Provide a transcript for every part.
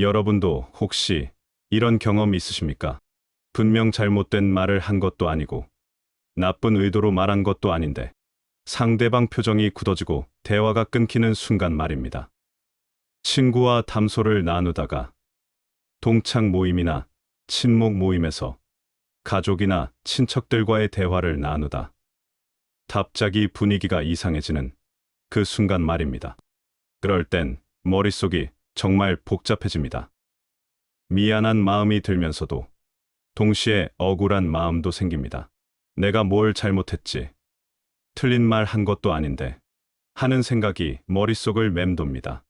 여러분도 혹시 이런 경험 있으십니까? 분명 잘못된 말을 한 것도 아니고 나쁜 의도로 말한 것도 아닌데 상대방 표정이 굳어지고 대화가 끊기는 순간 말입니다. 친구와 담소를 나누다가 동창 모임이나 친목 모임에서 가족이나 친척들과의 대화를 나누다 갑자기 분위기가 이상해지는 그 순간 말입니다. 그럴 땐 머릿속이 정말 복잡해집니다. 미안한 마음이 들면서도 동시에 억울한 마음도 생깁니다. 내가 뭘 잘못했지? 틀린 말 한 것도 아닌데 하는 생각이 머릿속을 맴돕니다.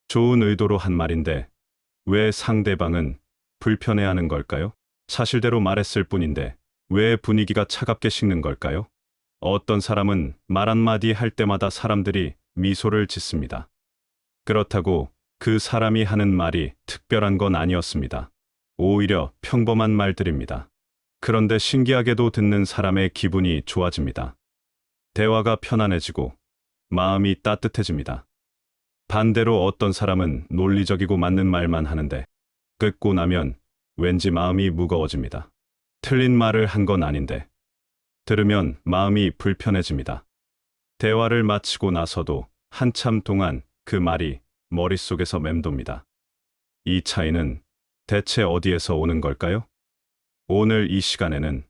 좋은 의도로 한 말인데 왜 상대방은 불편해하는 걸까요? 사실대로 말했을 뿐인데 왜 분위기가 차갑게 식는 걸까요? 어떤 사람은 말 한마디 할 때마다 사람들이 미소를 짓습니다. 그렇다고 그 사람이 하는 말이 특별한 건 아니었습니다. 오히려 평범한 말들입니다. 그런데 신기하게도 듣는 사람의 기분이 좋아집니다. 대화가 편안해지고 마음이 따뜻해집니다. 반대로 어떤 사람은 논리적이고 맞는 말만 하는데 듣고 나면 왠지 마음이 무거워집니다. 틀린 말을 한 건 아닌데 들으면 마음이 불편해집니다. 대화를 마치고 나서도 한참 동안 그 말이 머릿속에서 맴돕니다. 이 차이는 대체 어디에서 오는 걸까요? 오늘 이 시간에는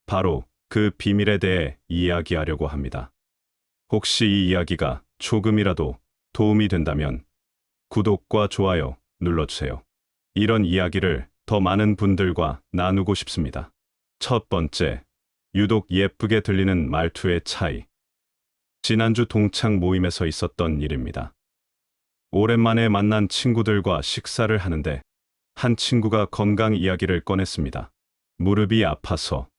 바로 그 비밀에 대해 이야기하려고 합니다. 혹시 이 이야기가 조금이라도 도움이 된다면 구독과 좋아요 눌러주세요. 이런 이야기를 더 많은 분들과 나누고 싶습니다. 첫 번째, 유독 예쁘게 들리는 말투의 차이. 지난주 동창 모임에서 있었던 일입니다. 오랜만에 만난 친구들과 식사를 하는데 한 친구가 건강 이야기를 꺼냈습니다. 무릎이 아파서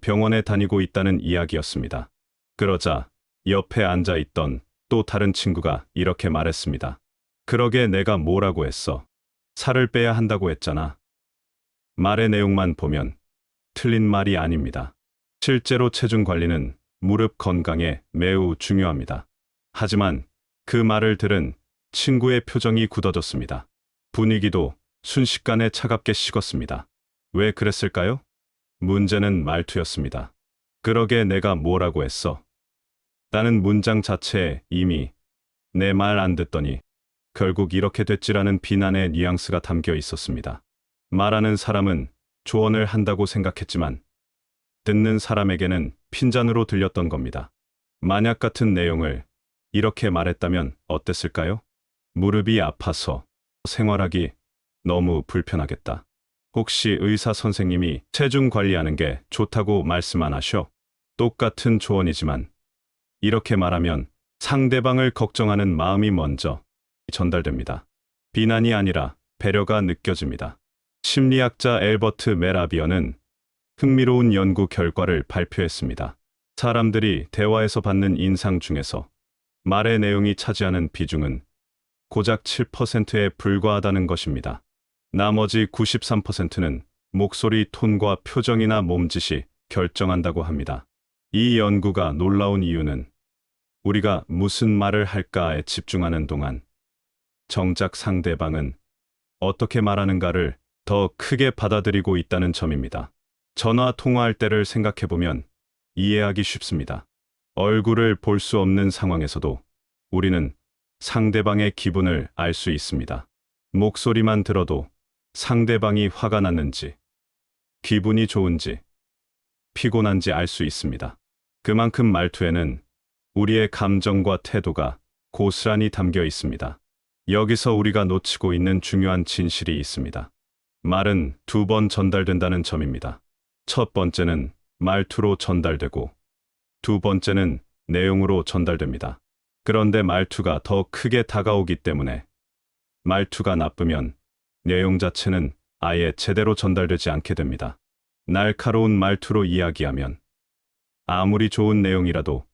병원에 다니고 있다는 이야기였습니다. 그러자 옆에 앉아 있던 또 다른 친구가 이렇게 말했습니다. 그러게 내가 뭐라고 했어? 살을 빼야 한다고 했잖아. 말의 내용만 보면 틀린 말이 아닙니다. 실제로 체중 관리는 무릎 건강에 매우 중요합니다. 하지만 그 말을 들은 친구의 표정이 굳어졌습니다. 분위기도 순식간에 차갑게 식었습니다. 왜 그랬을까요? 문제는 말투였습니다. 그러게 내가 뭐라고 했어? 라는 문장 자체에 이미 내 말 안 듣더니 결국 이렇게 됐지라는 비난의 뉘앙스가 담겨 있었습니다. 말하는 사람은 조언을 한다고 생각했지만 듣는 사람에게는 핀잔으로 들렸던 겁니다. 만약 같은 내용을 이렇게 말했다면 어땠을까요? 무릎이 아파서 생활하기 너무 불편하겠다. 혹시 의사 선생님이 체중 관리하는 게 좋다고 말씀 안 하셔? 똑같은 조언이지만 이렇게 말하면 상대방을 걱정하는 마음이 먼저 전달됩니다. 비난이 아니라 배려가 느껴집니다. 심리학자 엘버트 멜아비어는 흥미로운 연구 결과를 발표했습니다. 사람들이 대화에서 받는 인상 중에서 말의 내용이 차지하는 비중은 고작 7%에 불과하다는 것입니다. 나머지 93%는 목소리 톤과 표정이나 몸짓이 결정한다고 합니다. 이 연구가 놀라운 이유는 우리가 무슨 말을 할까에 집중하는 동안 정작 상대방은 어떻게 말하는가를 더 크게 받아들이고 있다는 점입니다. 전화 통화할 때를 생각해보면 이해하기 쉽습니다. 얼굴을 볼 수 없는 상황에서도 우리는 상대방의 기분을 알 수 있습니다. 목소리만 들어도 상대방이 화가 났는지, 기분이 좋은지, 피곤한지 알 수 있습니다. 그만큼 말투에는 우리의 감정과 태도가 고스란히 담겨 있습니다. 여기서 우리가 놓치고 있는 중요한 진실이 있습니다. 말은 두 번 전달된다는 점입니다. 첫 번째는 말투로 전달되고 두 번째는 내용으로 전달됩니다. 그런데 말투가 더 크게 다가오기 때문에 말투가 나쁘면 내용 자체는 아예 제대로 전달되지 않게 됩니다. 날카로운 말투로 이야기하면 아무리 좋은 내용이라도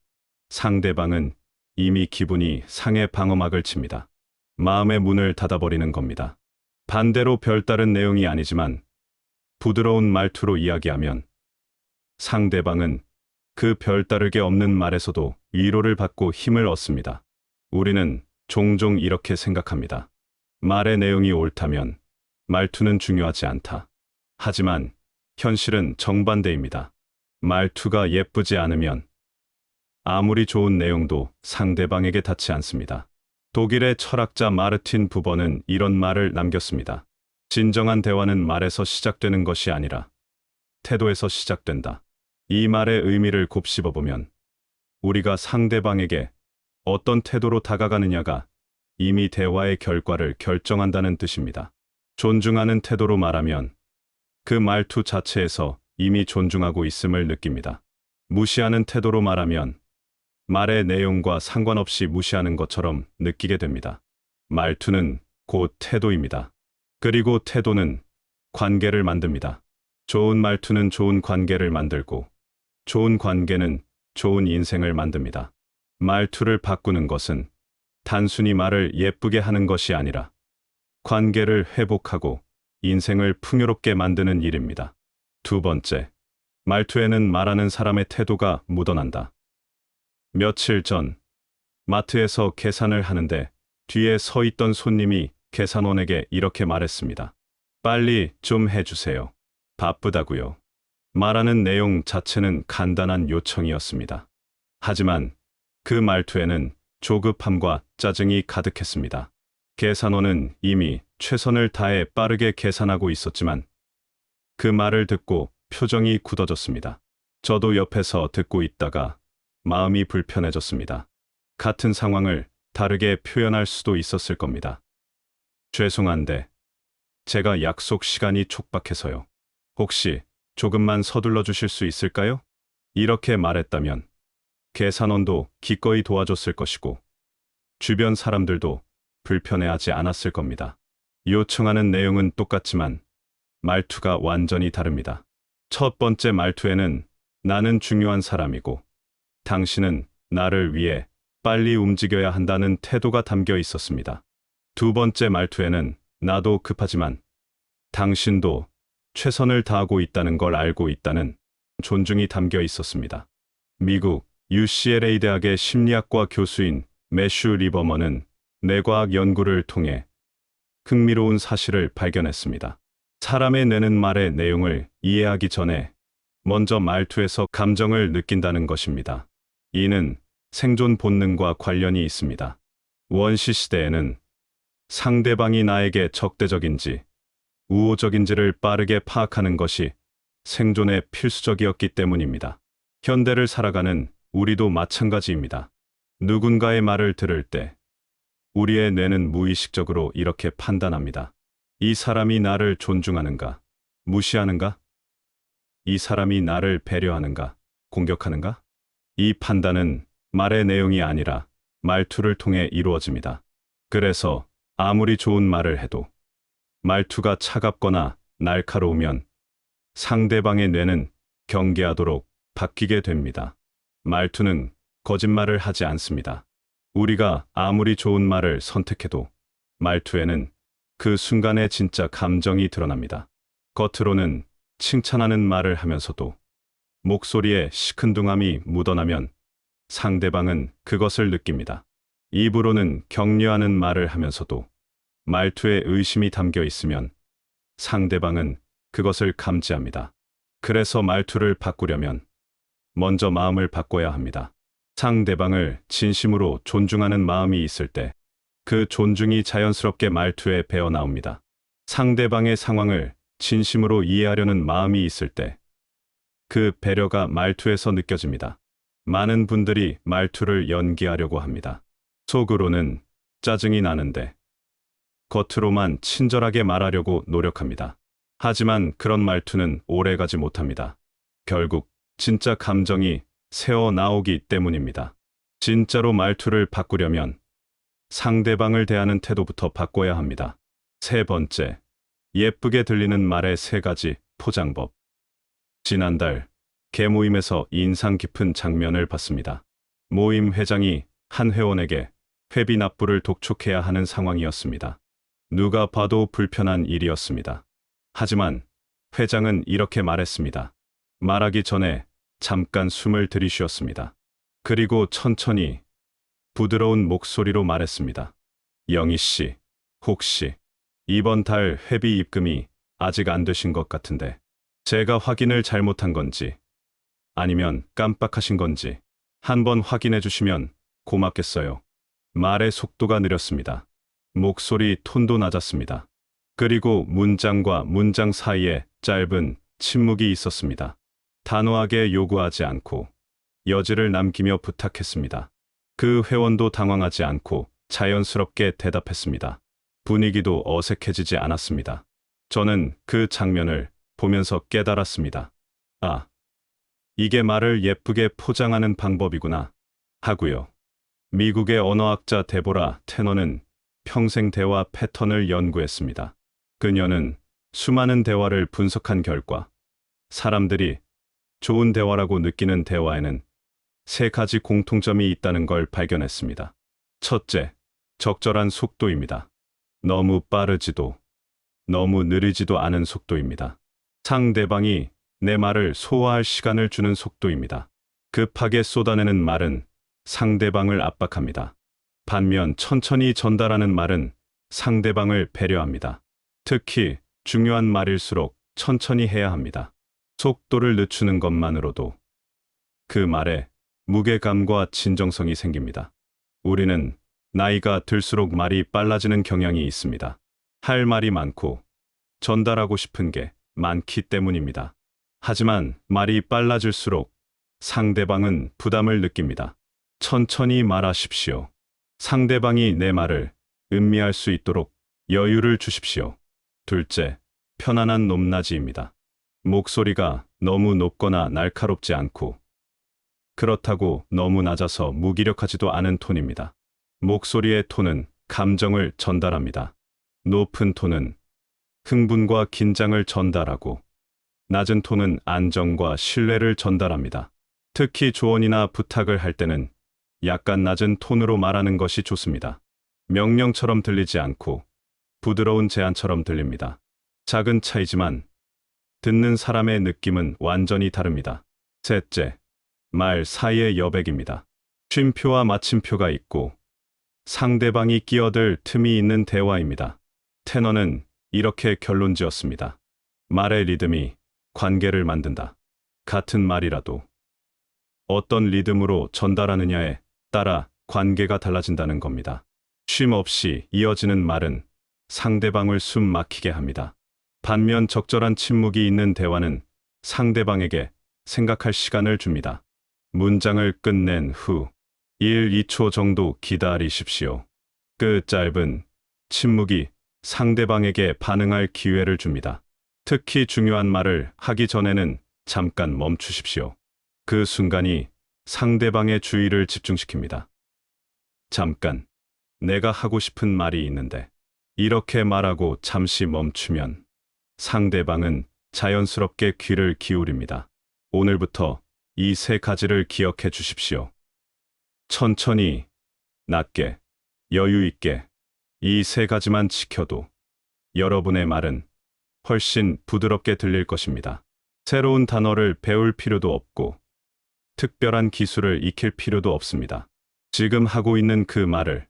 상대방은 이미 기분이 상해 방어막을 칩니다. 마음의 문을 닫아버리는 겁니다. 반대로 별다른 내용이 아니지만 부드러운 말투로 이야기하면 상대방은 그 별다르게 없는 말에서도 위로를 받고 힘을 얻습니다. 우리는 종종 이렇게 생각합니다. 말의 내용이 옳다면 말투는 중요하지 않다. 하지만 현실은 정반대입니다. 말투가 예쁘지 않으면 아무리 좋은 내용도 상대방에게 닿지 않습니다. 독일의 철학자 마르틴 부버는 이런 말을 남겼습니다. 진정한 대화는 말에서 시작되는 것이 아니라 태도에서 시작된다. 이 말의 의미를 곱씹어보면 우리가 상대방에게 어떤 태도로 다가가느냐가 이미 대화의 결과를 결정한다는 뜻입니다. 존중하는 태도로 말하면 그 말투 자체에서 이미 존중하고 있음을 느낍니다. 무시하는 태도로 말하면 말의 내용과 상관없이 무시하는 것처럼 느끼게 됩니다. 말투는 곧 태도입니다. 그리고 태도는 관계를 만듭니다. 좋은 말투는 좋은 관계를 만들고 좋은 관계는 좋은 인생을 만듭니다. 말투를 바꾸는 것은 단순히 말을 예쁘게 하는 것이 아니라 관계를 회복하고 인생을 풍요롭게 만드는 일입니다. 두 번째, 말투에는 말하는 사람의 태도가 묻어난다. 며칠 전 마트에서 계산을 하는데 뒤에 서 있던 손님이 계산원에게 이렇게 말했습니다. 빨리 좀 해주세요. 바쁘다고요. 말하는 내용 자체는 간단한 요청이었습니다. 하지만 그 말투에는 조급함과 짜증이 가득했습니다. 계산원은 이미 최선을 다해 빠르게 계산하고 있었지만 그 말을 듣고 표정이 굳어졌습니다. 저도 옆에서 듣고 있다가 마음이 불편해졌습니다. 같은 상황을 다르게 표현할 수도 있었을 겁니다. 죄송한데 제가 약속 시간이 촉박해서요. 혹시 조금만 서둘러 주실 수 있을까요? 이렇게 말했다면 계산원도 기꺼이 도와줬을 것이고 주변 사람들도 불편해하지 않았을 겁니다. 요청하는 내용은 똑같지만 말투가 완전히 다릅니다. 첫 번째 말투에는 나는 중요한 사람이고 당신은 나를 위해 빨리 움직여야 한다는 태도가 담겨 있었습니다. 두 번째 말투에는 나도 급하지만 당신도 최선을 다하고 있다는 걸 알고 있다는 존중이 담겨 있었습니다. 미국 UCLA 대학의 심리학과 교수인 매슈 리버먼은 뇌과학 연구를 통해 흥미로운 사실을 발견했습니다. 사람의 뇌는 말의 내용을 이해하기 전에 먼저 말투에서 감정을 느낀다는 것입니다. 이는 생존 본능과 관련이 있습니다. 원시 시대에는 상대방이 나에게 적대적인지 우호적인지를 빠르게 파악하는 것이 생존에 필수적이었기 때문입니다. 현대를 살아가는 우리도 마찬가지입니다. 누군가의 말을 들을 때 우리의 뇌는 무의식적으로 이렇게 판단합니다. 이 사람이 나를 존중하는가? 무시하는가? 이 사람이 나를 배려하는가? 공격하는가? 이 판단은 말의 내용이 아니라 말투를 통해 이루어집니다. 그래서 아무리 좋은 말을 해도 말투가 차갑거나 날카로우면 상대방의 뇌는 경계하도록 바뀌게 됩니다. 말투는 거짓말을 하지 않습니다. 우리가 아무리 좋은 말을 선택해도 말투에는 그 순간의 진짜 감정이 드러납니다. 겉으로는 칭찬하는 말을 하면서도 목소리에 시큰둥함이 묻어나면 상대방은 그것을 느낍니다. 입으로는 격려하는 말을 하면서도 말투에 의심이 담겨 있으면 상대방은 그것을 감지합니다. 그래서 말투를 바꾸려면 먼저 마음을 바꿔야 합니다. 상대방을 진심으로 존중하는 마음이 있을 때 그 존중이 자연스럽게 말투에 배어 나옵니다. 상대방의 상황을 진심으로 이해하려는 마음이 있을 때 그 배려가 말투에서 느껴집니다. 많은 분들이 말투를 연기하려고 합니다. 속으로는 짜증이 나는데 겉으로만 친절하게 말하려고 노력합니다. 하지만 그런 말투는 오래가지 못합니다. 결국 진짜 감정이 새어 나오기 때문입니다. 진짜로 말투를 바꾸려면 상대방을 대하는 태도부터 바꿔야 합니다. 세 번째, 예쁘게 들리는 말의 세 가지 포장법. 지난달 개모임에서 인상 깊은 장면을 봤습니다. 모임 회장이 한 회원에게 회비 납부를 독촉해야 하는 상황이었습니다. 누가 봐도 불편한 일이었습니다. 하지만 회장은 이렇게 말했습니다. 말하기 전에 잠깐 숨을 들이쉬었습니다. 그리고 천천히 부드러운 목소리로 말했습니다. 영희 씨, 혹시 이번 달 회비 입금이 아직 안 되신 것 같은데 제가 확인을 잘못한 건지 아니면 깜빡하신 건지 한번 확인해 주시면 고맙겠어요. 말의 속도가 느렸습니다. 목소리 톤도 낮았습니다. 그리고 문장과 문장 사이에 짧은 침묵이 있었습니다. 단호하게 요구하지 않고 여지를 남기며 부탁했습니다. 그 회원도 당황하지 않고 자연스럽게 대답했습니다. 분위기도 어색해지지 않았습니다. 저는 그 장면을 보면서 깨달았습니다. 아, 이게 말을 예쁘게 포장하는 방법이구나 하고요. 미국의 언어학자 데보라 테너는 평생 대화 패턴을 연구했습니다. 그녀는 수많은 대화를 분석한 결과 사람들이 좋은 대화라고 느끼는 대화에는 세 가지 공통점이 있다는 걸 발견했습니다. 첫째, 적절한 속도입니다. 너무 빠르지도 너무 느리지도 않은 속도입니다. 상대방이 내 말을 소화할 시간을 주는 속도입니다. 급하게 쏟아내는 말은 상대방을 압박합니다. 반면 천천히 전달하는 말은 상대방을 배려합니다. 특히 중요한 말일수록 천천히 해야 합니다. 속도를 늦추는 것만으로도 그 말에 무게감과 진정성이 생깁니다. 우리는 나이가 들수록 말이 빨라지는 경향이 있습니다. 할 말이 많고 전달하고 싶은 게 많기 때문입니다. 하지만 말이 빨라질수록 상대방은 부담을 느낍니다. 천천히 말하십시오. 상대방이 내 말을 음미할 수 있도록 여유를 주십시오. 둘째, 편안한 높낮이입니다. 목소리가 너무 높거나 날카롭지 않고 그렇다고 너무 낮아서 무기력하지도 않은 톤입니다. 목소리의 톤은 감정을 전달합니다. 높은 톤은 흥분과 긴장을 전달하고 낮은 톤은 안정과 신뢰를 전달합니다. 특히 조언이나 부탁을 할 때는 약간 낮은 톤으로 말하는 것이 좋습니다. 명령처럼 들리지 않고 부드러운 제안처럼 들립니다. 작은 차이지만 듣는 사람의 느낌은 완전히 다릅니다. 셋째, 말 사이의 여백입니다. 쉼표와 마침표가 있고 상대방이 끼어들 틈이 있는 대화입니다. 테너는 이렇게 결론지었습니다. 말의 리듬이 관계를 만든다. 같은 말이라도 어떤 리듬으로 전달하느냐에 따라 관계가 달라진다는 겁니다. 쉼 없이 이어지는 말은 상대방을 숨 막히게 합니다. 반면 적절한 침묵이 있는 대화는 상대방에게 생각할 시간을 줍니다. 문장을 끝낸 후 1, 2초 정도 기다리십시오. 그 짧은 침묵이 상대방에게 반응할 기회를 줍니다. 특히 중요한 말을 하기 전에는 잠깐 멈추십시오. 그 순간이 상대방의 주의를 집중시킵니다. 잠깐, 내가 하고 싶은 말이 있는데, 이렇게 말하고 잠시 멈추면 상대방은 자연스럽게 귀를 기울입니다. 오늘부터 이 세 가지를 기억해 주십시오. 천천히, 낮게, 여유 있게, 이 세 가지만 지켜도 여러분의 말은 훨씬 부드럽게 들릴 것입니다. 새로운 단어를 배울 필요도 없고, 특별한 기술을 익힐 필요도 없습니다. 지금 하고 있는 그 말을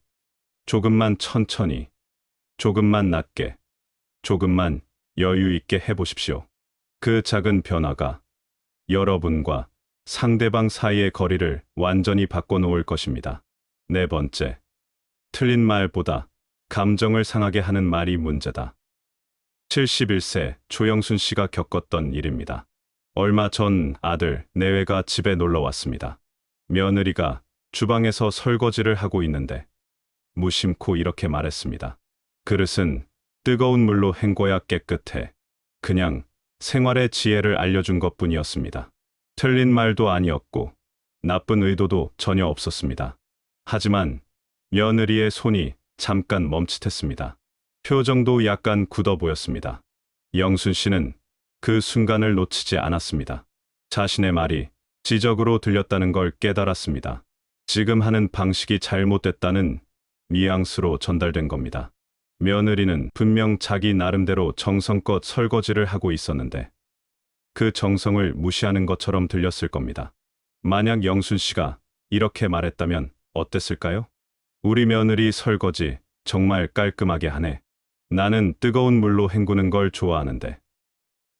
조금만 천천히, 조금만 낮게, 조금만 여유 있게 해보십시오. 그 작은 변화가 여러분과 상대방 사이의 거리를 완전히 바꿔놓을 것입니다. 네 번째, 틀린 말보다 감정을 상하게 하는 말이 문제다. 71세 조영순 씨가 겪었던 일입니다. 얼마 전 아들 내외가 집에 놀러 왔습니다. 며느리가 주방에서 설거지를 하고 있는데 무심코 이렇게 말했습니다. 그릇은 뜨거운 물로 헹궈야 깨끗해. 그냥 생활의 지혜를 알려준 것뿐이었습니다. 틀린 말도 아니었고 나쁜 의도도 전혀 없었습니다. 하지만 며느리의 손이 잠깐 멈칫했습니다. 표정도 약간 굳어 보였습니다. 영순 씨는 그 순간을 놓치지 않았습니다. 자신의 말이 지적으로 들렸다는 걸 깨달았습니다. 지금 하는 방식이 잘못됐다는 뉘앙스로 전달된 겁니다. 며느리는 분명 자기 나름대로 정성껏 설거지를 하고 있었는데 그 정성을 무시하는 것처럼 들렸을 겁니다. 만약 영순 씨가 이렇게 말했다면 어땠을까요? 우리 며느리 설거지 정말 깔끔하게 하네. 나는 뜨거운 물로 헹구는 걸 좋아하는데.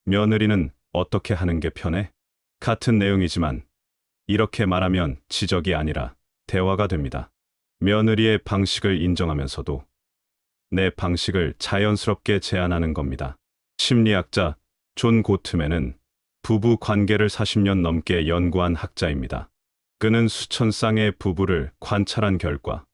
며느리는 어떻게 하는 게 편해? 같은 내용이지만 이렇게 말하면 지적이 아니라 대화가 됩니다. 며느리의 방식을 인정하면서도 내 방식을 자연스럽게 제안하는 겁니다. 심리학자 존 고트맨은 부부 관계를 40년 넘게 연구한 학자입니다. 그는 수천 쌍의 부부를 관찰한 결과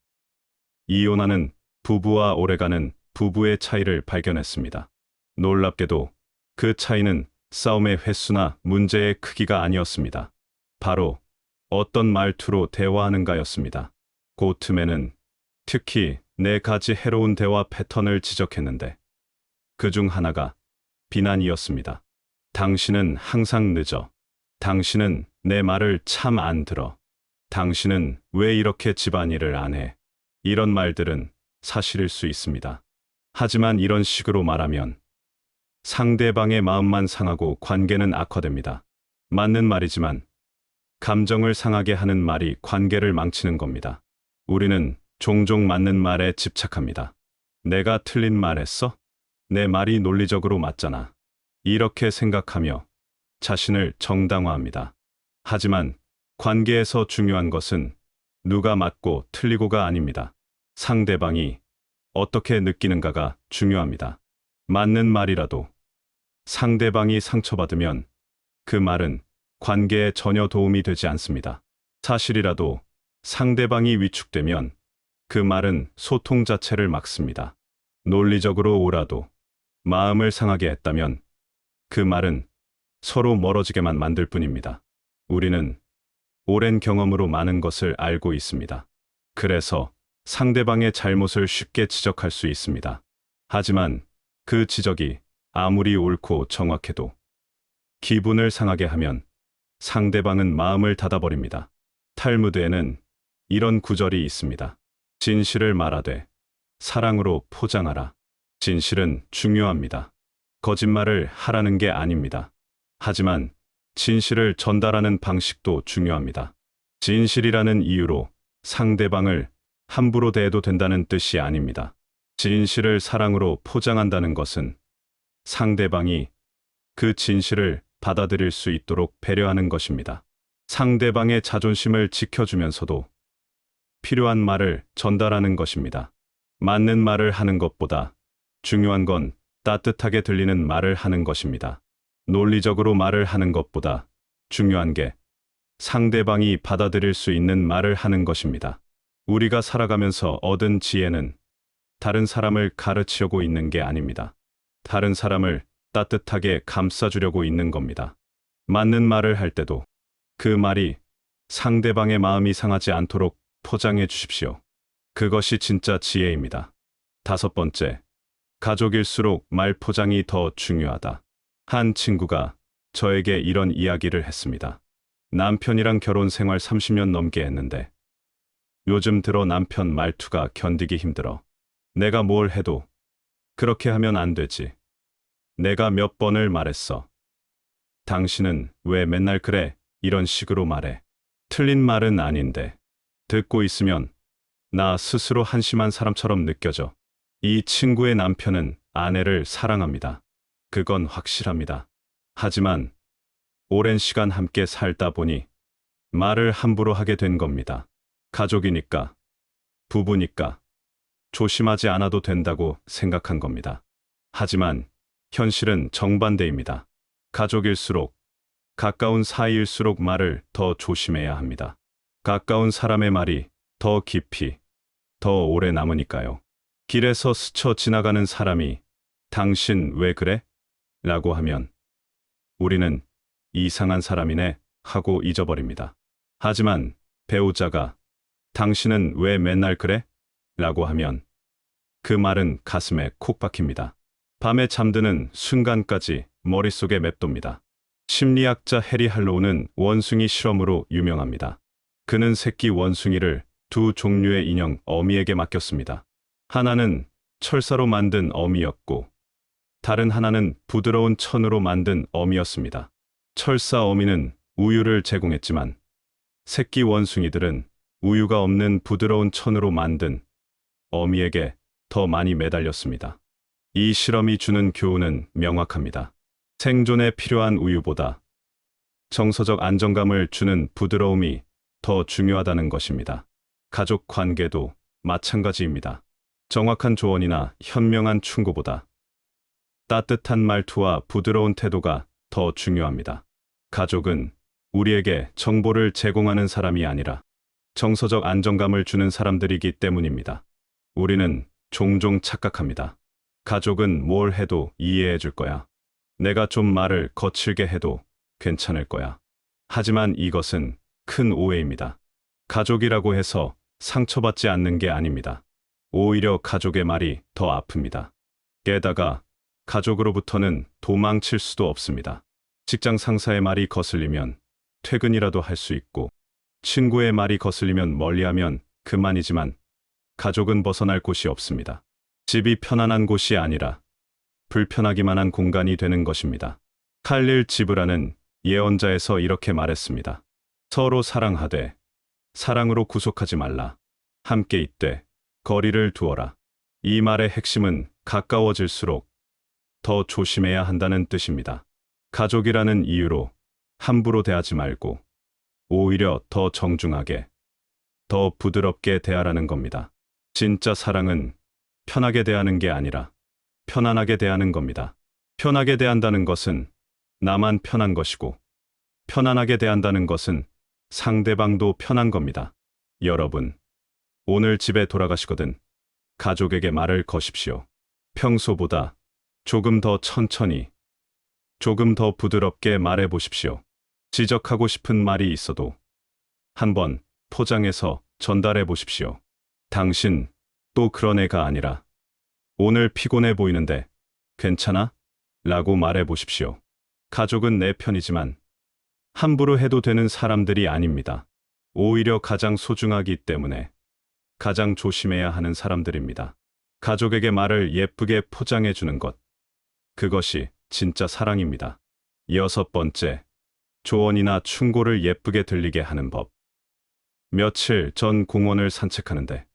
이혼하는 부부와 오래가는 부부의 차이를 발견했습니다. 놀랍게도 그 차이는 싸움의 횟수나 문제의 크기가 아니었습니다. 바로 어떤 말투로 대화하는가였습니다. 고트맨은 특히 4가지 해로운 대화 패턴을 지적했는데 그 중 하나가 비난이었습니다. 당신은 항상 늦어. 당신은 내 말을 참 안 들어. 당신은 왜 이렇게 집안일을 안 해? 이런 말들은 사실일 수 있습니다. 하지만 이런 식으로 말하면 상대방의 마음만 상하고 관계는 악화됩니다. 맞는 말이지만 감정을 상하게 하는 말이 관계를 망치는 겁니다. 우리는 종종 맞는 말에 집착합니다. 내가 틀린 말 했어? 내 말이 논리적으로 맞잖아. 이렇게 생각하며 자신을 정당화합니다. 하지만 관계에서 중요한 것은 누가 맞고 틀리고가 아닙니다. 상대방이 어떻게 느끼는가가 중요합니다. 맞는 말이라도 상대방이 상처받으면 그 말은 관계에 전혀 도움이 되지 않습니다. 사실이라도 상대방이 위축되면 그 말은 소통 자체를 막습니다. 논리적으로 옳아도 마음을 상하게 했다면 그 말은 서로 멀어지게만 만들 뿐입니다. 우리는 오랜 경험으로 많은 것을 알고 있습니다. 그래서 상대방의 잘못을 쉽게 지적할 수 있습니다. 하지만 그 지적이 아무리 옳고 정확해도 기분을 상하게 하면 상대방은 마음을 닫아버립니다. 탈무드에는 이런 구절이 있습니다. 진실을 말하되 사랑으로 포장하라. 진실은 중요합니다. 거짓말을 하라는 게 아닙니다. 하지만 진실을 전달하는 방식도 중요합니다. 진실이라는 이유로 상대방을 함부로 대해도 된다는 뜻이 아닙니다. 진실을 사랑으로 포장한다는 것은 상대방이 그 진실을 받아들일 수 있도록 배려하는 것입니다. 상대방의 자존심을 지켜주면서도 필요한 말을 전달하는 것입니다. 맞는 말을 하는 것보다 중요한 건 따뜻하게 들리는 말을 하는 것입니다. 논리적으로 말을 하는 것보다 중요한 게 상대방이 받아들일 수 있는 말을 하는 것입니다. 우리가 살아가면서 얻은 지혜는 다른 사람을 가르치려고 있는 게 아닙니다. 다른 사람을 따뜻하게 감싸주려고 있는 겁니다. 맞는 말을 할 때도 그 말이 상대방의 마음이 상하지 않도록 포장해 주십시오. 그것이 진짜 지혜입니다. 5번째, 가족일수록 말 포장이 더 중요하다. 한 친구가 저에게 이런 이야기를 했습니다. 남편이랑 결혼 생활 30년 넘게 했는데 요즘 들어 남편 말투가 견디기 힘들어. 내가 뭘 해도 그렇게 하면 안 되지. 내가 몇 번을 말했어. 당신은 왜 맨날 그래? 이런 식으로 말해. 틀린 말은 아닌데 듣고 있으면 나 스스로 한심한 사람처럼 느껴져. 이 친구의 남편은 아내를 사랑합니다. 그건 확실합니다. 하지만 오랜 시간 함께 살다 보니 말을 함부로 하게 된 겁니다. 가족이니까, 부부니까 조심하지 않아도 된다고 생각한 겁니다. 하지만 현실은 정반대입니다. 가족일수록, 가까운 사이일수록 말을 더 조심해야 합니다. 가까운 사람의 말이 더 깊이, 더 오래 남으니까요. 길에서 스쳐 지나가는 사람이 당신 왜 그래? 라고 하면 우리는 이상한 사람이네 하고 잊어버립니다. 하지만 배우자가 당신은 왜 맨날 그래? 라고 하면 그 말은 가슴에 콕 박힙니다. 밤에 잠드는 순간까지 머릿속에 맴돕니다. 심리학자 해리 할로우는 원숭이 실험으로 유명합니다. 그는 새끼 원숭이를 2 종류의 인형 어미에게 맡겼습니다. 하나는 철사로 만든 어미였고 다른 하나는 부드러운 천으로 만든 어미였습니다. 철사 어미는 우유를 제공했지만 새끼 원숭이들은 우유가 없는 부드러운 천으로 만든 어미에게 더 많이 매달렸습니다. 이 실험이 주는 교훈은 명확합니다. 생존에 필요한 우유보다 정서적 안정감을 주는 부드러움이 더 중요하다는 것입니다. 가족 관계도 마찬가지입니다. 정확한 조언이나 현명한 충고보다 따뜻한 말투와 부드러운 태도가 더 중요합니다. 가족은 우리에게 정보를 제공하는 사람이 아니라 정서적 안정감을 주는 사람들이기 때문입니다. 우리는 종종 착각합니다. 가족은 뭘 해도 이해해 줄 거야. 내가 좀 말을 거칠게 해도 괜찮을 거야. 하지만 이것은 큰 오해입니다. 가족이라고 해서 상처받지 않는 게 아닙니다. 오히려 가족의 말이 더 아픕니다. 게다가 가족으로부터는 도망칠 수도 없습니다. 직장 상사의 말이 거슬리면 퇴근이라도 할 수 있고, 친구의 말이 거슬리면 멀리하면 그만이지만 가족은 벗어날 곳이 없습니다. 집이 편안한 곳이 아니라 불편하기만 한 공간이 되는 것입니다. 칼릴 지브라는 예언자에서 이렇게 말했습니다. 서로 사랑하되 사랑으로 구속하지 말라. 함께 있되 거리를 두어라. 이 말의 핵심은 가까워질수록 더 조심해야 한다는 뜻입니다. 가족이라는 이유로 함부로 대하지 말고 오히려 더 정중하게, 더 부드럽게 대하라는 겁니다. 진짜 사랑은 편하게 대하는 게 아니라 편안하게 대하는 겁니다. 편하게 대한다는 것은 나만 편한 것이고, 편안하게 대한다는 것은 상대방도 편한 겁니다. 여러분, 오늘 집에 돌아가시거든 가족에게 말을 거십시오. 평소보다 조금 더 천천히, 조금 더 부드럽게 말해 보십시오. 지적하고 싶은 말이 있어도 한번 포장해서 전달해 보십시오. 당신 또 그런 애가 아니라 오늘 피곤해 보이는데 괜찮아? 라고 말해 보십시오. 가족은 내 편이지만 함부로 해도 되는 사람들이 아닙니다. 오히려 가장 소중하기 때문에 가장 조심해야 하는 사람들입니다. 가족에게 말을 예쁘게 포장해 주는 것. 그것이 진짜 사랑입니다. 6번째, 조언이나 충고를 예쁘게 들리게 하는 법. 며칠 전 공원을 산책하는데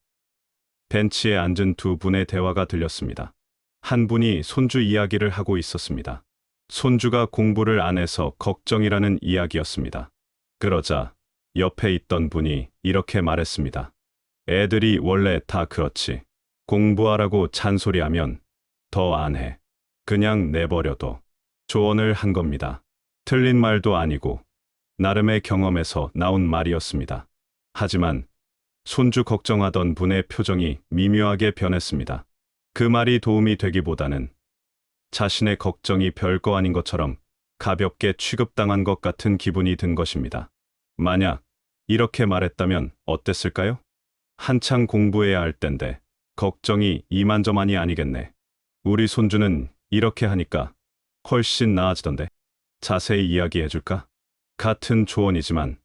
벤치에 앉은 두 분의 대화가 들렸습니다. 한 분이 손주 이야기를 하고 있었습니다. 손주가 공부를 안 해서 걱정이라는 이야기였습니다. 그러자 옆에 있던 분이 이렇게 말했습니다. 애들이 원래 다 그렇지. 공부하라고 잔소리하면 더 안 해. 그냥 내버려둬. 조언을 한 겁니다. 틀린 말도 아니고 나름의 경험에서 나온 말이었습니다. 하지만 손주 걱정하던 분의 표정이 미묘하게 변했습니다. 그 말이 도움이 되기보다는 자신의 걱정이 별거 아닌 것처럼 가볍게 취급당한 것 같은 기분이 든 것입니다. 만약 이렇게 말했다면 어땠을까요? 한창 공부해야 할 땐데 걱정이 이만저만이 아니겠네. 우리 손주는 이렇게 하니까 훨씬 나아지던데. 자세히 이야기해 줄까? 같은 조언이지만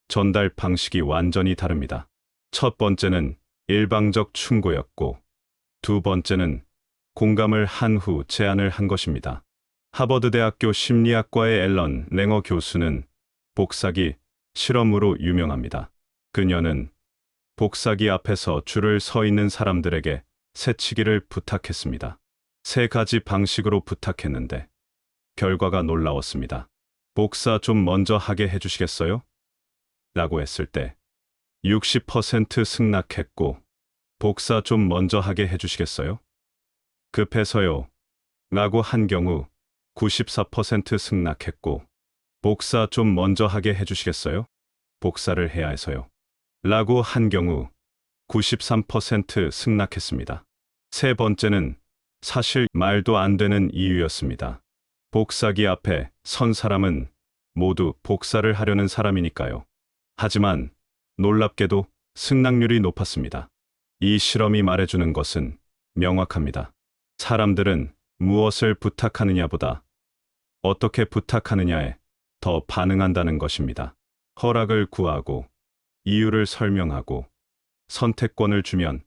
전달 방식이 완전히 다릅니다. 첫 번째는 일방적 충고였고, 두 번째는 공감을 한 후 제안을 한 것입니다. 하버드 대학교 심리학과의 앨런 랭어 교수는 복사기 실험으로 유명합니다. 그녀는 복사기 앞에서 줄을 서 있는 사람들에게 새치기를 부탁했습니다. 3가지 방식으로 부탁했는데 결과가 놀라웠습니다. 복사 좀 먼저 하게 해주시겠어요? 라고 했을 때 60% 승낙했고, 복사 좀 먼저 하게 해주시겠어요? 급해서요. 라고 한 경우 94% 승낙했고, 복사 좀 먼저 하게 해주시겠어요? 복사를 해야 해서요. 라고 한 경우 93% 승낙했습니다. 세 번째는 사실 말도 안 되는 이유였습니다. 복사기 앞에 선 사람은 모두 복사를 하려는 사람이니까요. 하지만 놀랍게도 승낙률이 높았습니다. 이 실험이 말해주는 것은 명확합니다. 사람들은 무엇을 부탁하느냐보다 어떻게 부탁하느냐에 더 반응한다는 것입니다. 허락을 구하고 이유를 설명하고 선택권을 주면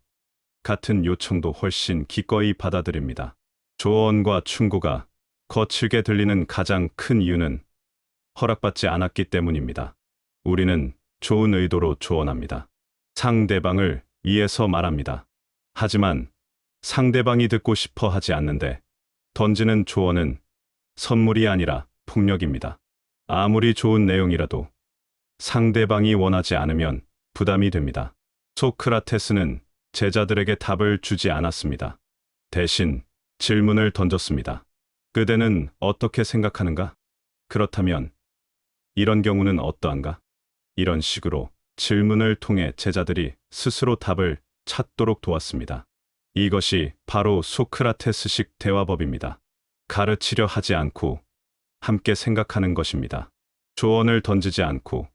같은 요청도 훨씬 기꺼이 받아들입니다. 조언과 충고가 거칠게 들리는 가장 큰 이유는 허락받지 않았기 때문입니다. 우리는 좋은 의도로 조언합니다. 상대방을 위해서 말합니다. 하지만 상대방이 듣고 싶어 하지 않는데 던지는 조언은 선물이 아니라 폭력입니다. 아무리 좋은 내용이라도 상대방이 원하지 않으면 부담이 됩니다. 소크라테스는 제자들에게 답을 주지 않았습니다. 대신 질문을 던졌습니다. 그대는 어떻게 생각하는가? 그렇다면 이런 경우는 어떠한가? 이런 식으로 질문을 통해 제자들이 스스로 답을 찾도록 도왔습니다. 이것이 바로 소크라테스식 대화법입니다. 가르치려 하지 않고 함께 생각하는 것입니다. 조언을 던지지 않고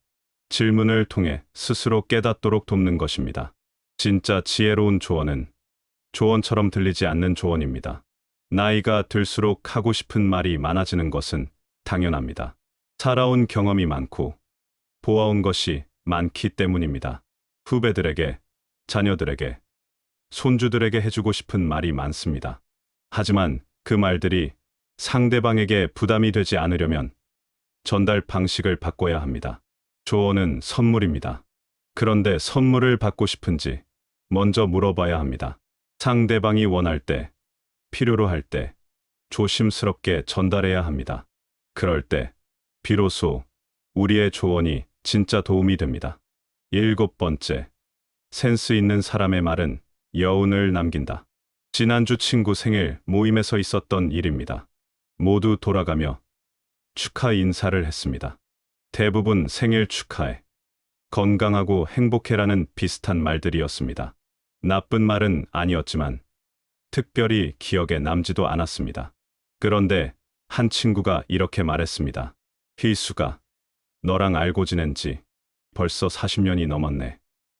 질문을 통해 스스로 깨닫도록 돕는 것입니다. 진짜 지혜로운 조언은 조언처럼 들리지 않는 조언입니다. 나이가 들수록 하고 싶은 말이 많아지는 것은 당연합니다. 살아온 경험이 많고 보아온 것이 많기 때문입니다. 후배들에게, 자녀들에게, 손주들에게 해주고 싶은 말이 많습니다. 하지만 그 말들이 상대방에게 부담이 되지 않으려면 전달 방식을 바꿔야 합니다. 조언은 선물입니다. 그런데 선물을 받고 싶은지 먼저 물어봐야 합니다. 상대방이 원할 때, 필요로 할 때 조심스럽게 전달해야 합니다. 그럴 때 비로소 우리의 조언이 진짜 도움이 됩니다. 7번째, 센스 있는 사람의 말은 여운을 남긴다. 지난주 친구 생일 모임에서 있었던 일입니다. 모두 돌아가며 축하 인사를 했습니다. 대부분 생일 축하해, 건강하고 행복해라는 비슷한 말들이었습니다. 나쁜 말은 아니었지만 특별히 기억에 남지도 않았습니다. 그런데 한 친구가 이렇게 말했습니다. 희수가, 너랑 알고 지낸 지 벌써 40년이 넘었네.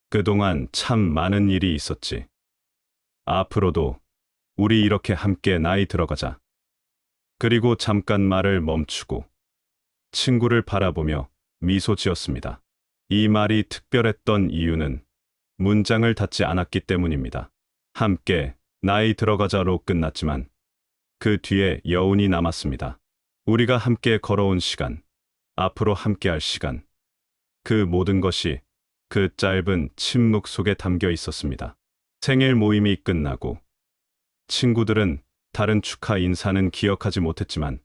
그동안 참 많은 일이 있었지. 앞으로도 우리 이렇게 함께 나이 들어가자. 그리고 잠깐 말을 멈추고 친구를 바라보며 미소 지었습니다. 이 말이 특별했던 이유는 문장을 닫지 않았기 때문입니다. 함께 나이 들어가자로 끝났지만 그 뒤에 여운이 남았습니다. 우리가 함께 걸어온 시간, 앞으로 함께할 시간, 그 모든 것이 그 짧은 침묵 속에 담겨 있었습니다. 생일 모임이 끝나고 친구들은 다른 축하 인사는 기억하지 못했지만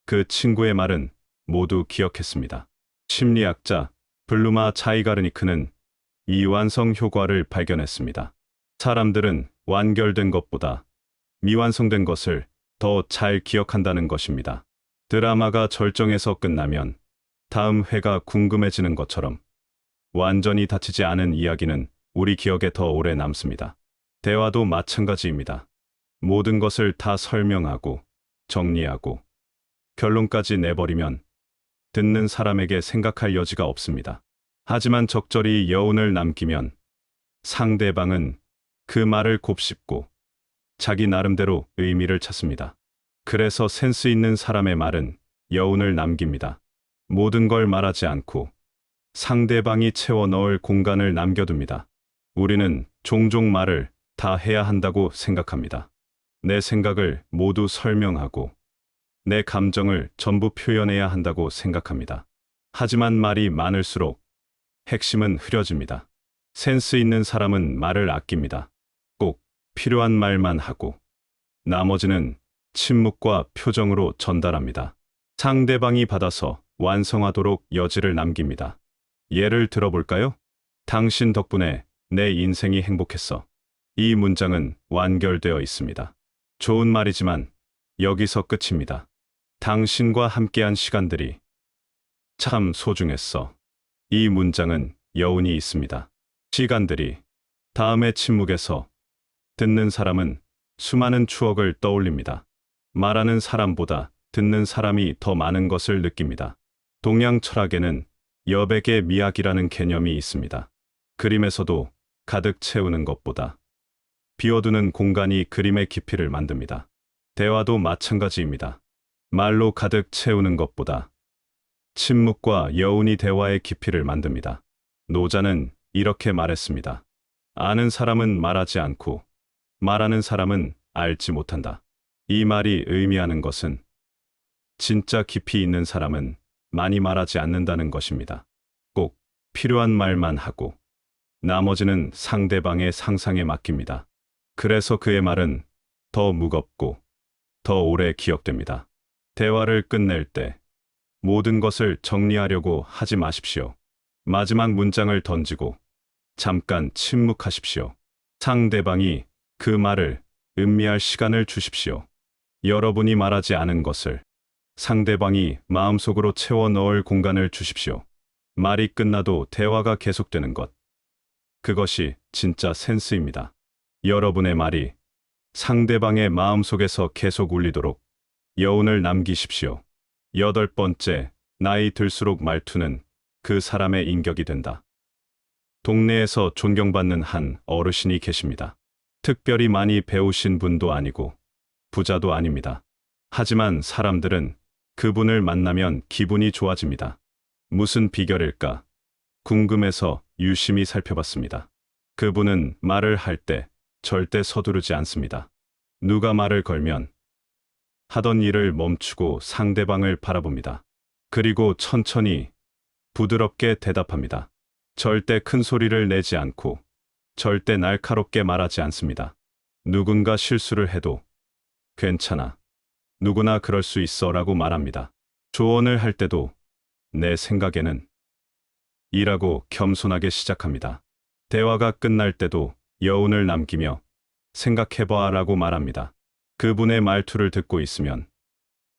그 친구의 말은 모두 기억했습니다. 심리학자 블루마 자이가르니크는 이 완성 효과를 발견했습니다. 사람들은 완결된 것보다 미완성된 것을 더 잘 기억한다는 것입니다. 드라마가 절정에서 끝나면 다음 회가 궁금해지는 것처럼 완전히 닫히지 않은 이야기는 우리 기억에 더 오래 남습니다. 대화도 마찬가지입니다. 모든 것을 다 설명하고 정리하고 결론까지 내버리면 듣는 사람에게 생각할 여지가 없습니다. 하지만 적절히 여운을 남기면 상대방은 그 말을 곱씹고 자기 나름대로 의미를 찾습니다. 그래서 센스 있는 사람의 말은 여운을 남깁니다. 모든 걸 말하지 않고 상대방이 채워 넣을 공간을 남겨둡니다. 우리는 종종 말을 다 해야 한다고 생각합니다. 내 생각을 모두 설명하고 내 감정을 전부 표현해야 한다고 생각합니다. 하지만 말이 많을수록 핵심은 흐려집니다. 센스 있는 사람은 말을 아낍니다. 꼭 필요한 말만 하고 나머지는 침묵과 표정으로 전달합니다. 상대방이 받아서 완성하도록 여지를 남깁니다. 예를 들어볼까요? 당신 덕분에 내 인생이 행복했어. 이 문장은 완결되어 있습니다. 좋은 말이지만 여기서 끝입니다. 당신과 함께한 시간들이 참 소중했어. 이 문장은 여운이 있습니다. 시간들이 다음의 침묵에서 듣는 사람은 수많은 추억을 떠올립니다. 말하는 사람보다 듣는 사람이 더 많은 것을 느낍니다. 동양 철학에는 여백의 미학이라는 개념이 있습니다. 그림에서도 가득 채우는 것보다 비워두는 공간이 그림의 깊이를 만듭니다. 대화도 마찬가지입니다. 말로 가득 채우는 것보다 침묵과 여운이 대화의 깊이를 만듭니다. 노자는 이렇게 말했습니다. 아는 사람은 말하지 않고 말하는 사람은 알지 못한다. 이 말이 의미하는 것은 진짜 깊이 있는 사람은 많이 말하지 않는다는 것입니다. 꼭 필요한 말만 하고 나머지는 상대방의 상상에 맡깁니다. 그래서 그의 말은 더 무겁고 더 오래 기억됩니다. 대화를 끝낼 때 모든 것을 정리하려고 하지 마십시오. 마지막 문장을 던지고 잠깐 침묵하십시오. 상대방이 그 말을 음미할 시간을 주십시오. 여러분이 말하지 않은 것을 상대방이 마음속으로 채워 넣을 공간을 주십시오. 말이 끝나도 대화가 계속되는 것. 그것이 진짜 센스입니다. 여러분의 말이 상대방의 마음속에서 계속 울리도록 여운을 남기십시오. 8번째, 나이 들수록 말투는 그 사람의 인격이 된다. 동네에서 존경받는 한 어르신이 계십니다. 특별히 많이 배우신 분도 아니고 부자도 아닙니다. 하지만 사람들은 그분을 만나면 기분이 좋아집니다. 무슨 비결일까? 궁금해서 유심히 살펴봤습니다. 그분은 말을 할 때 절대 서두르지 않습니다. 누가 말을 걸면 하던 일을 멈추고 상대방을 바라봅니다. 그리고 천천히 부드럽게 대답합니다. 절대 큰 소리를 내지 않고 절대 날카롭게 말하지 않습니다. 누군가 실수를 해도 괜찮아. 누구나 그럴 수 있어 라고 말합니다. 조언을 할 때도 내 생각에는 이라고 겸손하게 시작합니다. 대화가 끝날 때도 여운을 남기며 생각해봐 라고 말합니다. 그분의 말투를 듣고 있으면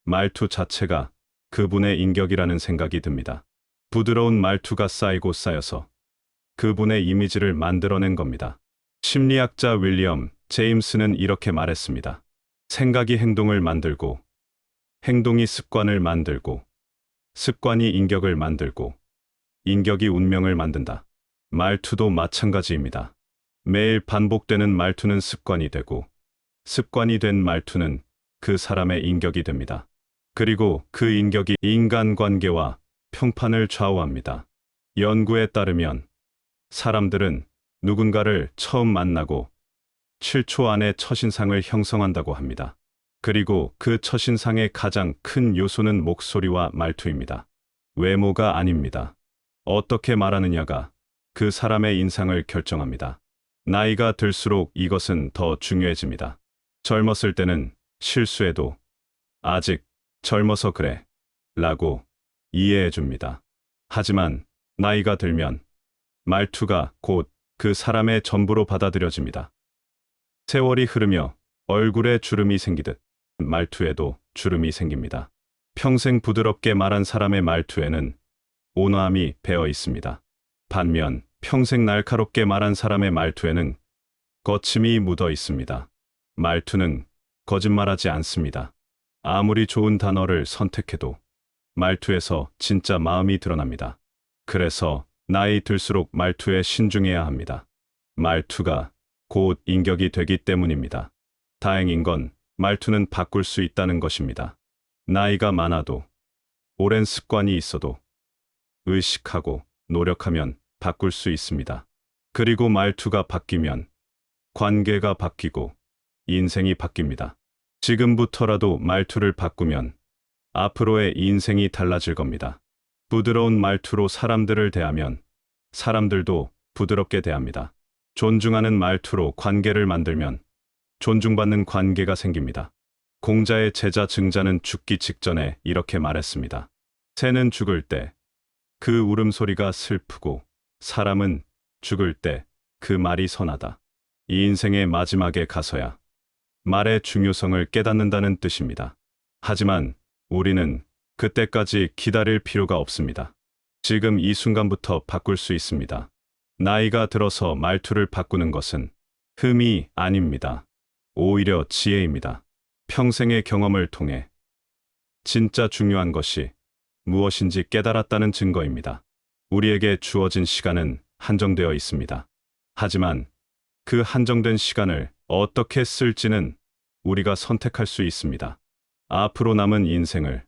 말투 자체가 그분의 인격이라는 생각이 듭니다. 부드러운 말투가 쌓이고 쌓여서 그분의 이미지를 만들어낸 겁니다. 심리학자 윌리엄 제임스는 이렇게 말했습니다. 생각이 행동을 만들고, 행동이 습관을 만들고, 습관이 인격을 만들고, 인격이 운명을 만든다. 말투도 마찬가지입니다. 매일 반복되는 말투는 습관이 되고, 습관이 된 말투는 그 사람의 인격이 됩니다. 그리고 그 인격이 인간관계와 평판을 좌우합니다. 연구에 따르면 사람들은 누군가를 처음 만나고 7초 안에 첫인상을 형성한다고 합니다. 그리고 그 첫인상의 가장 큰 요소는 목소리와 말투입니다. 외모가 아닙니다. 어떻게 말하느냐가 그 사람의 인상을 결정합니다. 나이가 들수록 이것은 더 중요해집니다. 젊었을 때는 실수해도 아직 젊어서 그래 라고 이해해 줍니다. 하지만 나이가 들면 말투가 곧 그 사람의 전부로 받아들여집니다. 세월이 흐르며 얼굴에 주름이 생기듯 말투에도 주름이 생깁니다. 평생 부드럽게 말한 사람의 말투에는 온화함이 배어 있습니다. 반면 평생 날카롭게 말한 사람의 말투에는 거침이 묻어 있습니다. 말투는 거짓말하지 않습니다. 아무리 좋은 단어를 선택해도 말투에서 진짜 마음이 드러납니다. 그래서 나이 들수록 말투에 신중해야 합니다. 말투가 곧 인격이 되기 때문입니다. 다행인 건 말투는 바꿀 수 있다는 것입니다. 나이가 많아도 오랜 습관이 있어도 의식하고 노력하면 바꿀 수 있습니다. 그리고 말투가 바뀌면 관계가 바뀌고 인생이 바뀝니다. 지금부터라도 말투를 바꾸면 앞으로의 인생이 달라질 겁니다. 부드러운 말투로 사람들을 대하면 사람들도 부드럽게 대합니다. 존중하는 말투로 관계를 만들면 존중받는 관계가 생깁니다. 공자의 제자 증자는 죽기 직전에 이렇게 말했습니다. 새는 죽을 때 그 울음소리가 슬프고 사람은 죽을 때 그 말이 선하다. 이 인생의 마지막에 가서야 말의 중요성을 깨닫는다는 뜻입니다. 하지만 우리는 그때까지 기다릴 필요가 없습니다. 지금 이 순간부터 바꿀 수 있습니다. 나이가 들어서 말투를 바꾸는 것은 흠이 아닙니다. 오히려 지혜입니다. 평생의 경험을 통해 진짜 중요한 것이 무엇인지 깨달았다는 증거입니다. 우리에게 주어진 시간은 한정되어 있습니다. 하지만 그 한정된 시간을 어떻게 쓸지는 우리가 선택할 수 있습니다. 앞으로 남은 인생을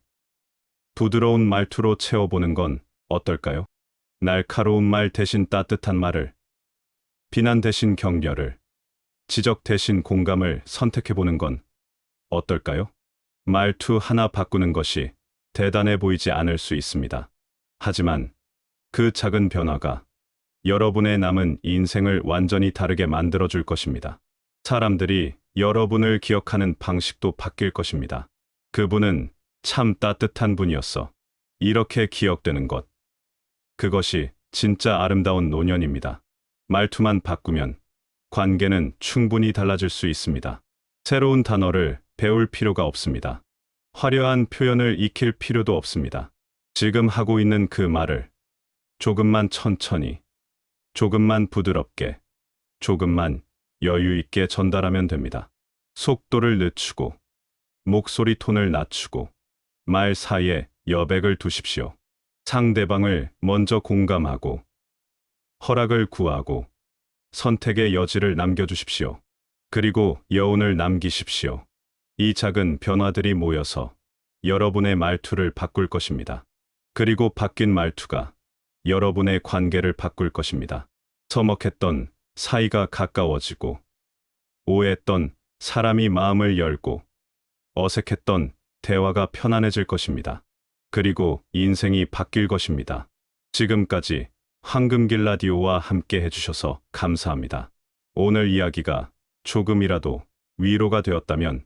부드러운 말투로 채워보는 건 어떨까요? 날카로운 말 대신 따뜻한 말을, 비난 대신 격려를, 지적 대신 공감을 선택해보는 건 어떨까요? 말투 하나 바꾸는 것이 대단해 보이지 않을 수 있습니다. 하지만 그 작은 변화가 여러분의 남은 인생을 완전히 다르게 만들어줄 것입니다. 사람들이 여러분을 기억하는 방식도 바뀔 것입니다. 그분은 참 따뜻한 분이었어. 이렇게 기억되는 것. 그것이 진짜 아름다운 노년입니다. 말투만 바꾸면 관계는 충분히 달라질 수 있습니다. 새로운 단어를 배울 필요가 없습니다. 화려한 표현을 익힐 필요도 없습니다. 지금 하고 있는 그 말을 조금만 천천히, 조금만 부드럽게, 조금만 여유 있게 전달하면 됩니다. 속도를 늦추고, 목소리 톤을 낮추고, 말 사이에 여백을 두십시오. 상대방을 먼저 공감하고, 허락을 구하고, 선택의 여지를 남겨주십시오. 그리고 여운을 남기십시오. 이 작은 변화들이 모여서 여러분의 말투를 바꿀 것입니다. 그리고 바뀐 말투가 여러분의 관계를 바꿀 것입니다. 서먹했던 사이가 가까워지고, 오해했던 사람이 마음을 열고, 어색했던 대화가 편안해질 것입니다. 그리고 인생이 바뀔 것입니다. 지금까지 황금길 라디오와 함께 해주셔서 감사합니다. 오늘 이야기가 조금이라도 위로가 되었다면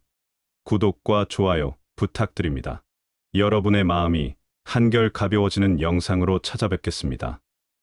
구독과 좋아요 부탁드립니다. 여러분의 마음이 한결 가벼워지는 영상으로 찾아뵙겠습니다.